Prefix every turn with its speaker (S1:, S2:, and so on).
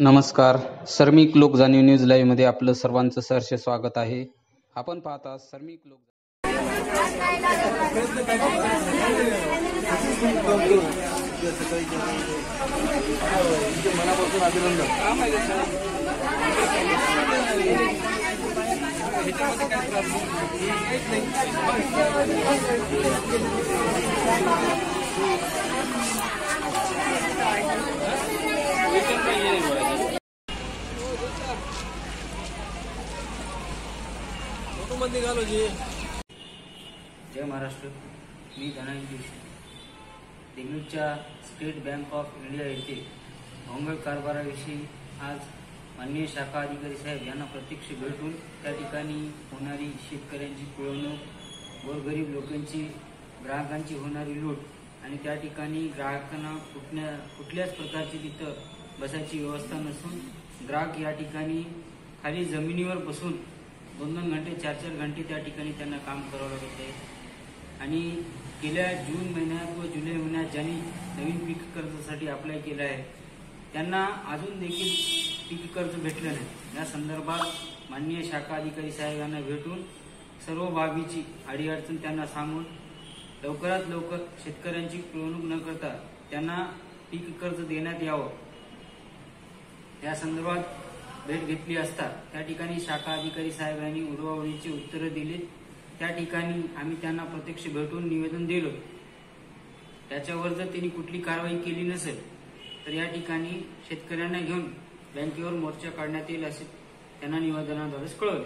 S1: नमस्कार. सर्मिक लोक जाणीव न्यूज लाईव्ह मध्ये आपलं सर्वांचं सहर्ष स्वागत आहे. आपण पाहता सर्मिक लोक.
S2: मनापासून अभिनंदन.
S3: जय महाराष्ट्र. मी धनंजय जोशी. देगलूरच्या स्टेट बँक ऑफ इंडिया येथे भोंगळ कारभाराविषयी आज माननीय शाखा अधिकारी साहेब यांना प्रत्यक्ष भेटून त्या ठिकाणी होणारी शेतकऱ्यांची पिळवणूक, गोरगरीब लोकांची, ग्राहकांची होणारी लूट आणि त्या ठिकाणी ग्राहकांना कुठल्याच प्रकारची तिथं बसायची व्यवस्था नसून ग्राहक या ठिकाणी खाली जमिनीवर बसून 2-2 घंटे 4-4 घंटे त्या ठिकाणी त्यांना काम करावं लागत आहे. आणि गेल्या जून महिन्यात व जुलै महिन्यात ज्यांनी नवीन पीक कर्जासाठी अप्लाय केलं आहे त्यांना अजून देखील पीक कर्ज भेटलं नाही. या संदर्भात माननीय शाखा अधिकारी साहेब यांना भेटून सर्व बाबीची अडीअडचण त्यांना सांगून लवकरात लवकर शेतकऱ्यांची पिळवणूक न करता त्यांना पीक कर्ज देण्यात यावं या संदर्भात भेट घेतली असता त्या ठिकाणी शाखा अधिकारी साहेबांनी उडवाउडीची उत्तरं दिलीत. त्या ठिकाणी आम्ही त्यांना प्रत्यक्ष भेटून निवेदन दिलं. त्याच्यावर जर त्यांनी कुठली कारवाई केली नसेल तर या ठिकाणी शेतकऱ्यांना घेऊन बँकेवर मोर्चा काढण्यात येईल असे त्यांना निवेदनाद्वारे कळवले.